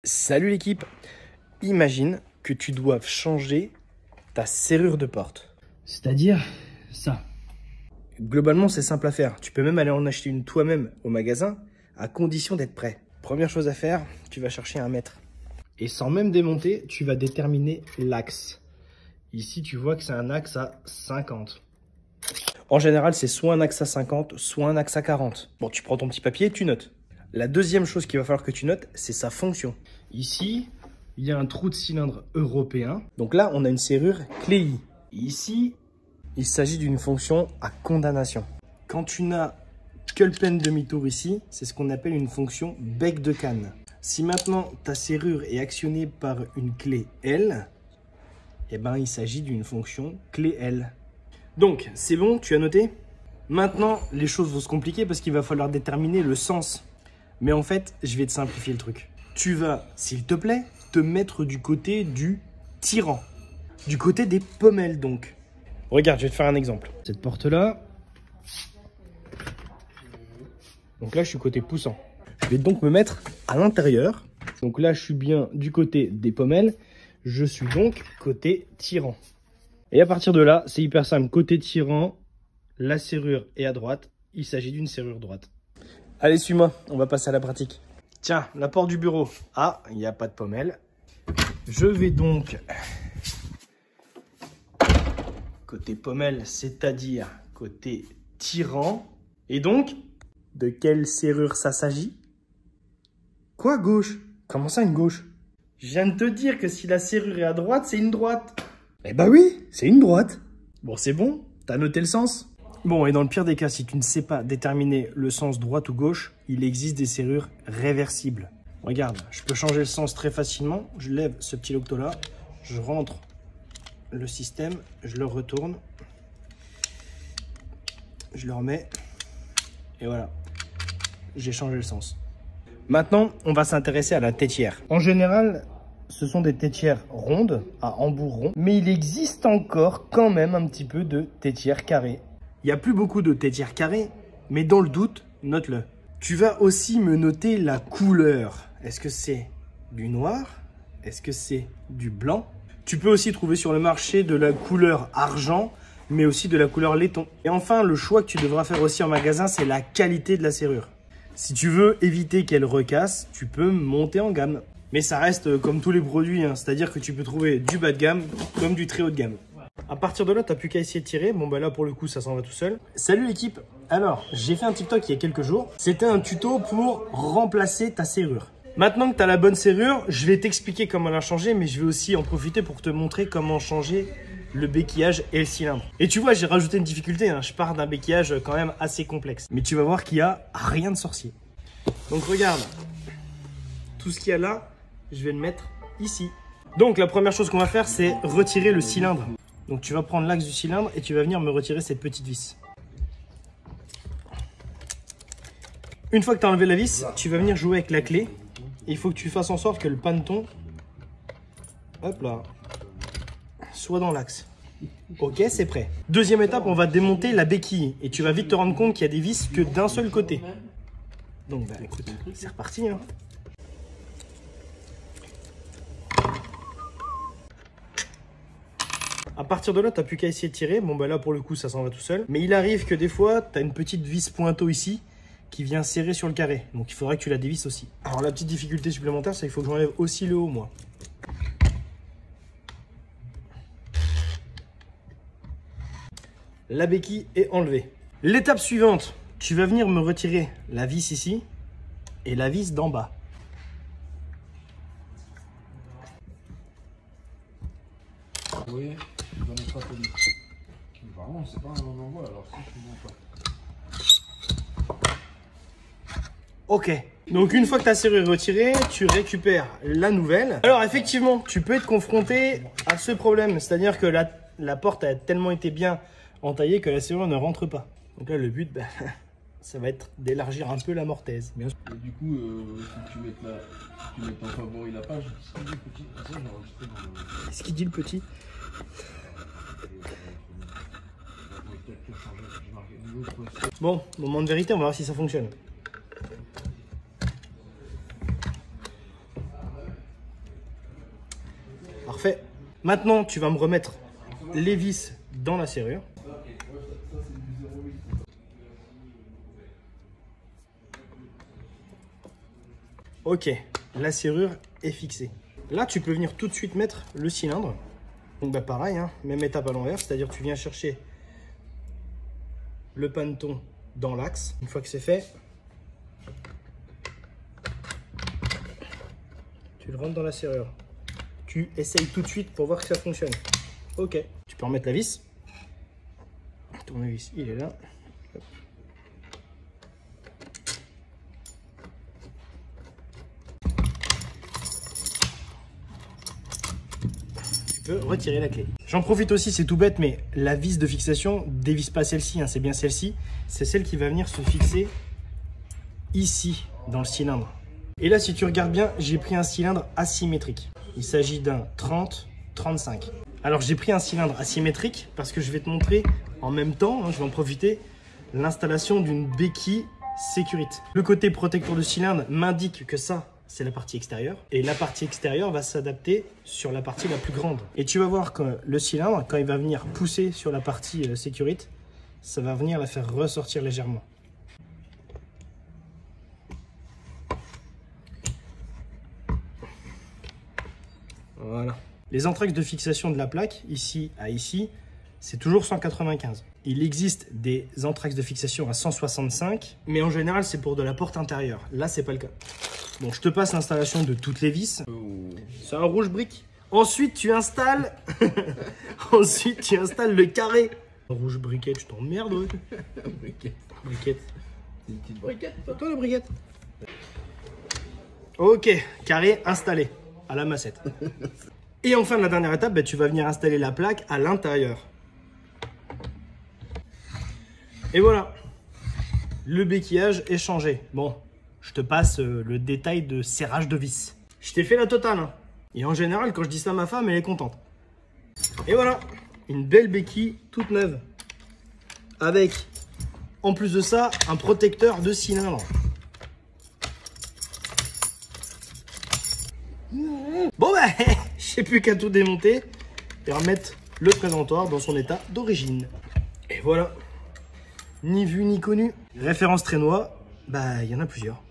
Salut l'équipe! Imagine que tu doives changer ta serrure de porte. C'est-à-dire ça. Globalement, c'est simple à faire. Tu peux même aller en acheter une toi-même au magasin, à condition d'être prêt. Première chose à faire, tu vas chercher un mètre. Et sans même démonter, tu vas déterminer l'axe. Ici, tu vois que c'est un axe à 50. En général, c'est soit un axe à 50, soit un axe à 40. Bon, tu prends ton petit papier et tu notes. La deuxième chose qu'il va falloir que tu notes, c'est sa fonction. Ici, il y a un trou de cylindre européen. Donc là, on a une serrure clé I. Ici, il s'agit d'une fonction à condamnation. Quand tu n'as que le plein demi-tour ici, c'est ce qu'on appelle une fonction bec de canne. Si maintenant ta serrure est actionnée par une clé L, eh ben, il s'agit d'une fonction clé L. Donc, c'est bon, tu as noté? Maintenant, les choses vont se compliquer parce qu'il va falloir déterminer le sens. Mais en fait, je vais te simplifier le truc. Tu vas, s'il te plaît, te mettre du côté du tirant. Du côté des pommelles, donc. Regarde, je vais te faire un exemple. Cette porte-là. Donc là, je suis côté poussant. Je vais donc me mettre à l'intérieur. Donc là, je suis bien du côté des pommelles. Je suis donc côté tirant. Et à partir de là, c'est hyper simple. Côté tirant, la serrure est à droite. Il s'agit d'une serrure droite. Allez, suis-moi, on va passer à la pratique. Tiens, la porte du bureau. Ah, il n'y a pas de pommelle. Je vais donc côté pommelle, c'est-à-dire côté tirant. Et donc, de quelle serrure ça s'agit? Quoi, gauche? Comment ça, une gauche? Je viens de te dire que si la serrure est à droite, c'est une droite. Eh bah oui, c'est une droite. Bon, c'est bon, t'as noté le sens? Bon, et dans le pire des cas, si tu ne sais pas déterminer le sens droite ou gauche, il existe des serrures réversibles. Regarde, je peux changer le sens très facilement. Je lève ce petit locto-là, je rentre le système, je le retourne, je le remets, et voilà, j'ai changé le sens. Maintenant, on va s'intéresser à la tétière. En général, ce sont des tétières rondes, à embout rond, mais il existe encore quand même un petit peu de tétières carrées. Il n'y a plus beaucoup de tétières carrées, mais dans le doute, note-le. Tu vas aussi me noter la couleur. Est-ce que c'est du noir? Est-ce que c'est du blanc? Tu peux aussi trouver sur le marché de la couleur argent, mais aussi de la couleur laiton. Et enfin, le choix que tu devras faire aussi en magasin, c'est la qualité de la serrure. Si tu veux éviter qu'elle recasse, tu peux monter en gamme. Mais ça reste comme tous les produits, hein, c'est-à-dire que tu peux trouver du bas de gamme comme du très haut de gamme. À partir de là, tu n'as plus qu'à essayer de tirer. Bon, bah là, pour le coup, ça s'en va tout seul. Salut l'équipe. Alors, j'ai fait un TikTok il y a quelques jours. C'était un tuto pour remplacer ta serrure. Maintenant que tu as la bonne serrure, je vais t'expliquer comment la changer, mais je vais aussi en profiter pour te montrer comment changer le béquillage et le cylindre. Et tu vois, j'ai rajouté une difficulté, hein. Je pars d'un béquillage quand même assez complexe. Mais tu vas voir qu'il n'y a rien de sorcier. Donc regarde, tout ce qu'il y a là, je vais le mettre ici. Donc la première chose qu'on va faire, c'est retirer le cylindre. Donc tu vas prendre l'axe du cylindre et tu vas venir me retirer cette petite vis. Une fois que tu as enlevé la vis, tu vas venir jouer avec la clé. Et il faut que tu fasses en sorte que le paneton, hop là, soit dans l'axe. Ok, c'est prêt. Deuxième étape, on va démonter la béquille. Et tu vas vite te rendre compte qu'il y a des vis que d'un seul côté. Donc bah écoute, c'est reparti, hein. À partir de là, tu n'as plus qu'à essayer de tirer. Bon, bah là, pour le coup, ça s'en va tout seul. Mais il arrive que des fois, tu as une petite vis pointeau ici qui vient serrer sur le carré. Donc, il faudrait que tu la dévisses aussi. Alors, la petite difficulté supplémentaire, c'est qu'il faut que j'enlève aussi le haut, moi. La béquille est enlevée. L'étape suivante, tu vas venir me retirer la vis ici et la vis d'en bas. Oui, je n'en ai pas connu. Vraiment, c'est pas un envoi, alors si je ne vois pas. Ok, donc une fois que ta serrure est retirée, tu récupères la nouvelle. Alors effectivement, tu peux être confronté à ce problème, c'est-à-dire que la porte a tellement été bien entaillée que la serrure ne rentre pas. Donc là, le but, bah, ça va être d'élargir un peu la mortaise. Et du coup, si tu mets en favori la page, ce qu'il dit le petit, ça j'ai enregistré dans le... Qu'est-ce qu'il dit le petit? Bon, moment de vérité, on va voir si ça fonctionne. Parfait. Maintenant, tu vas me remettre les vis dans la serrure. Ok, la serrure est fixée. Là, tu peux venir tout de suite mettre le cylindre. Donc bah pareil, hein, même étape à l'envers, c'est-à-dire tu viens chercher le panneton dans l'axe. Une fois que c'est fait, tu le rentres dans la serrure. Tu essayes tout de suite pour voir que ça fonctionne. Ok, tu peux remettre la vis. Tournevis, il est là. Hop. Tu peux retirer la clé. J'en profite aussi, c'est tout bête, mais la vis de fixation, dévisse pas celle-ci, hein, c'est bien celle-ci. C'est celle qui va venir se fixer ici, dans le cylindre. Et là, si tu regardes bien, j'ai pris un cylindre asymétrique. Il s'agit d'un 30-35. Alors, j'ai pris un cylindre asymétrique parce que je vais te montrer en même temps, hein, je vais en profiter, l'installation d'une béquille sécurité. Le côté protecteur de cylindre m'indique que ça, c'est la partie extérieure. Et la partie extérieure va s'adapter sur la partie la plus grande. Et tu vas voir que le cylindre, quand il va venir pousser sur la partie sécurité, ça va venir la faire ressortir légèrement. Voilà. Les entraxes de fixation de la plaque, ici à ici, c'est toujours 195. Il existe des entraxes de fixation à 165, mais en général, c'est pour de la porte intérieure. Là, c'est pas le cas. Bon, je te passe l'installation de toutes les vis. C'est un rouge brique. Ensuite, tu installes... Ensuite, tu installes le carré. Rouge briquette, je t'emmerde. Ouais. Briquette. Briquette. C'est une petite briquette. C'est toi la briquette. Ok, carré installé à la massette. Et enfin, la dernière étape, bah, tu vas venir installer la plaque à l'intérieur. Et voilà, le béquillage est changé. Bon, je te passe le détail de serrage de vis. Je t'ai fait la totale. Hein. Et en général, quand je dis ça à ma femme, elle est contente. Et voilà, une belle béquille toute neuve. Avec, en plus de ça, un protecteur de cylindre. Bon bah, j'ai plus qu'à tout démonter et remettre le présentoir dans son état d'origine. Et voilà, ni vu ni connu. Référence traînois, bah il y en a plusieurs.